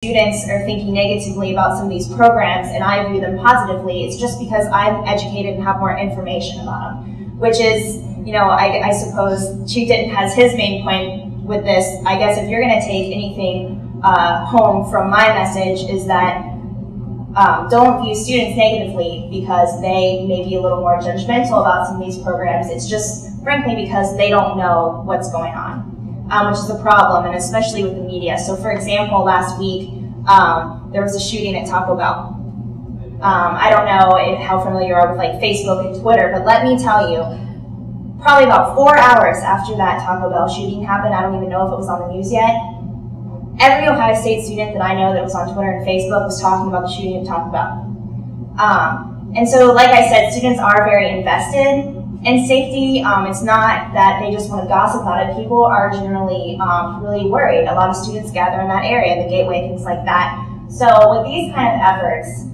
students are thinking negatively about some of these programs and I view them positively, it's just because I'm educated and have more information about them, which is, you know, I suppose Chief Denton has his main point with this. I guess if you're going to take anything home from my message is that don't view students negatively because they may be a little more judgmental about some of these programs. It's just, frankly, because they don't know what's going on, which is a problem, and especially with the media. So, for example, last week, there was a shooting at Taco Bell. I don't know how familiar you are with like Facebook and Twitter, but let me tell you, probably about 4 hours after that Taco Bell shooting happened, I don't even know if it was on the news yet, every Ohio State student that I know that was on Twitter and Facebook was talking about the shooting at Taco Bell. And so, like I said, students are very invested in safety. It's not that they just want to gossip about it. People are generally really worried. A lot of students gather in that area, the Gateway, things like that. So with these kind of efforts,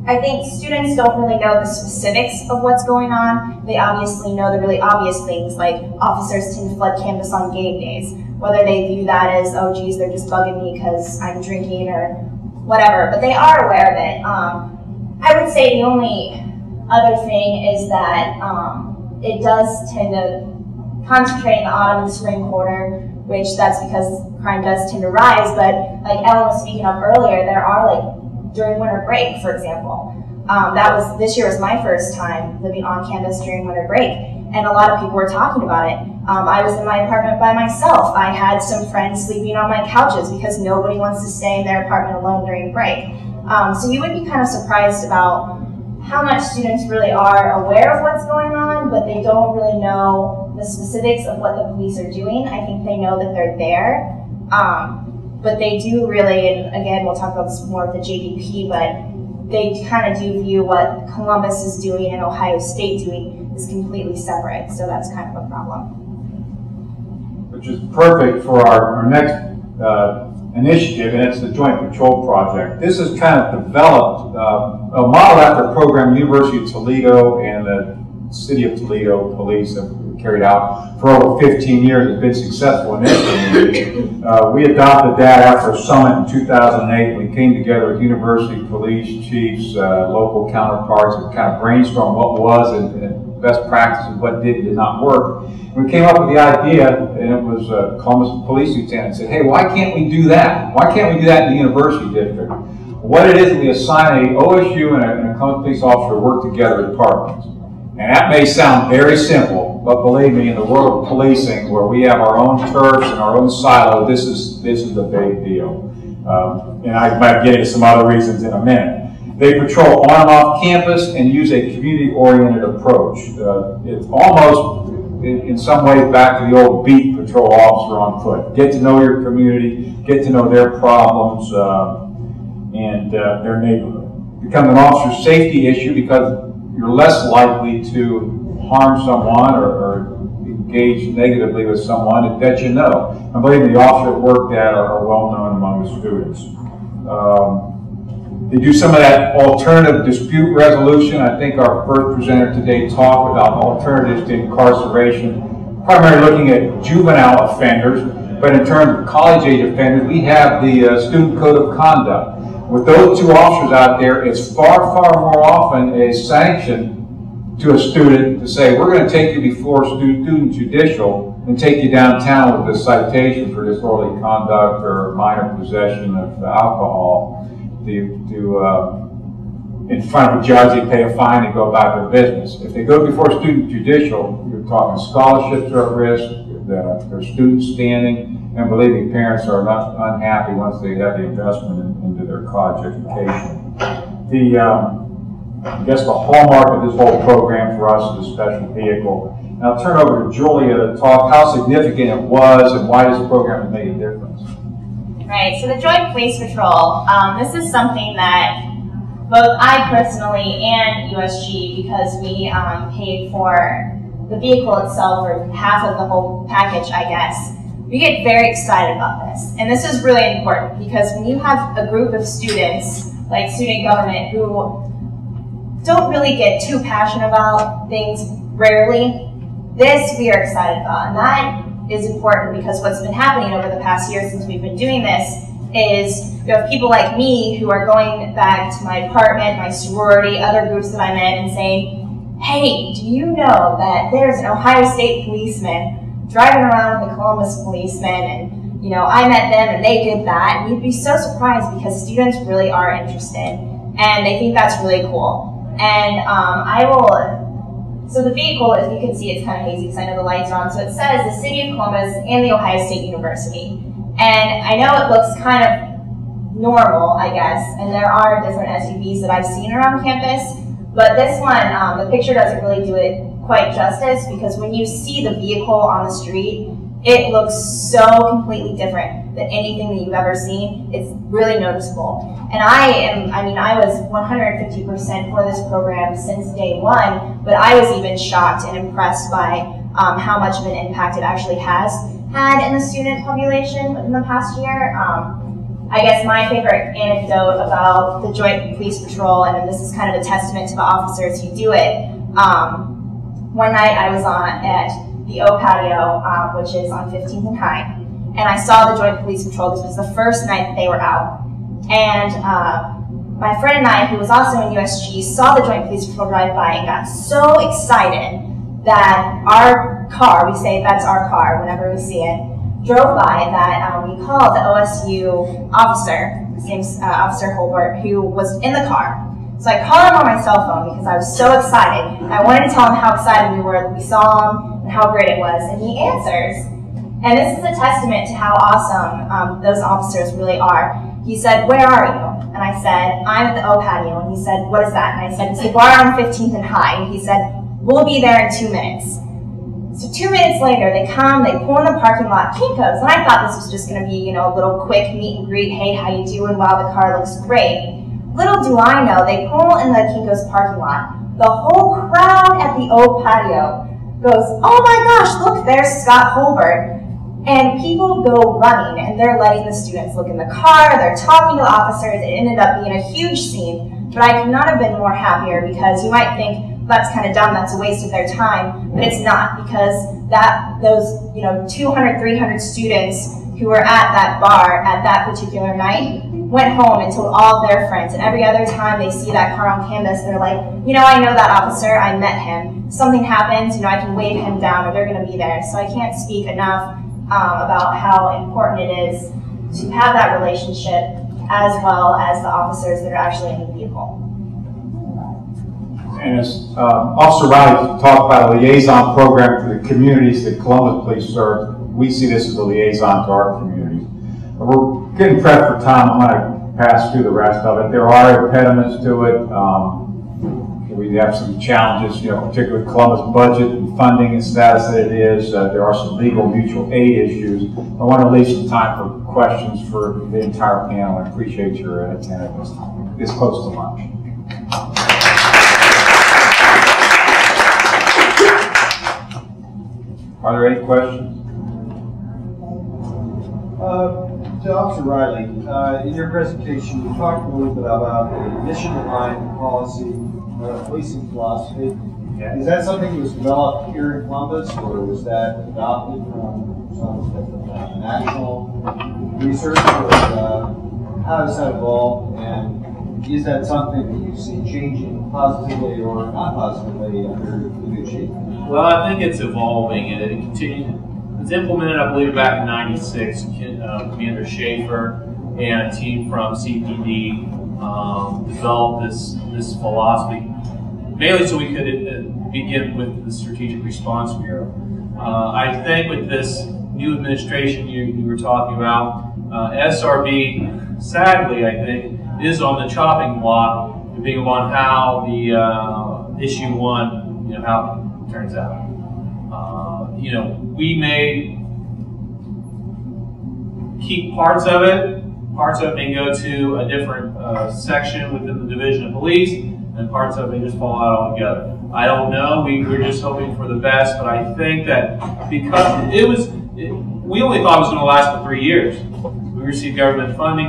I think students don't really know the specifics of what's going on. They obviously know the really obvious things, like officers tend to flood campus on game days. Whether they view that as, oh geez, they're just bugging me because I'm drinking or whatever, but they are aware of it. I would say the only other thing is that it does tend to concentrate in the autumn and spring quarter, which that's because crime does tend to rise, but like Ellen was speaking of earlier, there are like, during winter break, for example. This year was my first time living on campus during winter break, and a lot of people were talking about it. I was in my apartment by myself. I had some friends sleeping on my couches because nobody wants to stay in their apartment alone during break. So you would be kind of surprised about how much students really are aware of what's going on, but they don't really know the specifics of what the police are doing. I think they know that they're there. But they do really, and again, we'll talk about this more with the JDP, but they kind of do view what Columbus is doing and Ohio State doing is completely separate. So that's kind of a problem. Which is perfect for our next initiative, and it's the Joint Patrol Project. This is kind of developed, a model after a program University of Toledo and the City of Toledo Police have carried out for over 15 years. It's been successful in this community. We adopted that after a summit in 2008. We came together with university police chiefs, local counterparts, and kind of brainstormed what was and best practices, what did and did not work. And we came up with the idea, and it was Columbus Police Lieutenant said, hey, why can't we do that? Why can't we do that in the university district? What it is, we assign a OSU and a Columbus police officer to work together as partners. And that may sound very simple, but believe me, in the world of policing, where we have our own turfs and our own silo, this is a big deal. And I might get into some other reasons in a minute. They patrol on and off campus and use a community-oriented approach. It's almost, in some ways, back to the old beat patrol officer on foot. Get to know your community, get to know their problems and their neighborhood. It becomes an officer safety issue because you're less likely to harm someone or engage negatively with someone that you know. I believe the officers that work that are well known among the students. They do some of that alternative dispute resolution. I think our first presenter today talked about alternatives to incarceration, primarily looking at juvenile offenders, but in terms of college-age offenders, we have the Student Code of Conduct. With those two officers out there, it's far, far more often a sanction to a student to say, we're going to take you before student judicial and take you downtown with a citation for disorderly conduct or minor possession of alcohol. In front of a judge, they pay a fine and go about their business. If they go before student judicial, you're talking scholarships are at risk, their student standing, and believe me, parents are not unhappy once they have the investment into their college education. I guess the hallmark of this whole program for us is a special vehicle. And I'll turn over to Julia to talk how significant it was and why this program has made a difference. Right, so the Joint Police Patrol, this is something that both I personally and USG, because we paid for the vehicle itself, or half of the whole package, I guess, we get very excited about this. And this is really important because when you have a group of students, like student government, who don't really get too passionate about things rarely, this we are excited about. And that is important because what's been happening over the past year since we've been doing this is you have people like me who are going back to my apartment, my sorority, other groups that I'm in, and saying, hey, do you know that there's an Ohio State policeman driving around with a Columbus policeman, and you know, I met them and they did that, and you'd be so surprised because students really are interested, and they think that's really cool. And so the vehicle, as you can see, it's kind of hazy because I know the lights are on, so it says the City of Columbus and the Ohio State University. And I know it looks kind of normal, I guess, and there are different SUVs that I've seen around campus, but this one, the picture doesn't really do it quite justice, because when you see the vehicle on the street, it looks so completely different than anything that you've ever seen. It's really noticeable. And I was 150% for this program since day one, but I was even shocked and impressed by how much of an impact it actually has had in the student population in the past year. I guess my favorite anecdote about the Joint Police Patrol, and this is kind of a testament to the officers who do it, one night I was at the O Patio, which is on 15th and High, and I saw the Joint Police Patrol. This was the first night that they were out. And my friend and I, who was also in USG, saw the Joint Police Patrol drive by and got so excited that our car, we say that's our car whenever we see it, drove by, that we called the OSU officer, his name's Officer Holbert, who was in the car. So I called him on my cell phone because I was so excited. I wanted to tell him how excited we were that we saw him and how great it was, and he answers. And this is a testament to how awesome those officers really are. He said, where are you? And I said, I'm at the O Patio. And he said, what is that? And I said, it's the bar on 15th and High. And he said, we'll be there in 2 minutes. So 2 minutes later, they come, they pull in the parking lot, Kinko's, and I thought this was just going to be, you know, a little quick meet and greet, hey, how you doing? Wow, the car looks great. Little do I know, they pull in the Kinko's parking lot. The whole crowd at the O Patio goes, oh my gosh, look, there's Scott Holbert. And people go running, and they're letting the students look in the car, they're talking to the officers. It ended up being a huge scene, but I could not have been more happier, because you might think, that's kind of dumb, that's a waste of their time, but it's not, because those 200, 300 students who were at that bar at that particular night went home and told all of their friends, and every other time they see that car on campus, they're like, you know, I know that officer, I met him. Something happens, you know, I can wave him down, or they're going to be there. So I can't speak enough about how important it is to have that relationship, as well as the officers that are actually in the vehicle. And as Officer Riley talked about a liaison program for the communities that Columbus Police serve, we see this as a liaison to our communities. We're getting prepped for time. I'm going to pass through the rest of it. There are impediments to it. We have some challenges, you know, particularly with Columbus budget and funding and status that it is. There are some legal mutual aid issues. I want to leave some time for questions for the entire panel. I appreciate your attentiveness this close to lunch. Are there any questions? To Officer Riley, in your presentation, you talked a little bit about the mission-aligned policy, policing philosophy. Yeah. Is that something that was developed here in Columbus, or was that adopted from some national research, or how does that evolve, and is that something that you see changing positively or not positively under the new chief? Well, I think it's evolving, and it continues. It was implemented, I believe, back in '96. Commander Schaefer and a team from CPD developed this philosophy, mainly so we could begin with the Strategic Response Bureau. I think with this new administration you were talking about, SRB, sadly, I think, is on the chopping block, depending upon how the issue 1, you know, how it turns out. You know, we may keep parts of it may go to a different section within the Division of Police, and parts of it may just fall out altogether. I don't know, we're just hoping for the best, but I think that because we only thought it was going to last for 3 years. We received government funding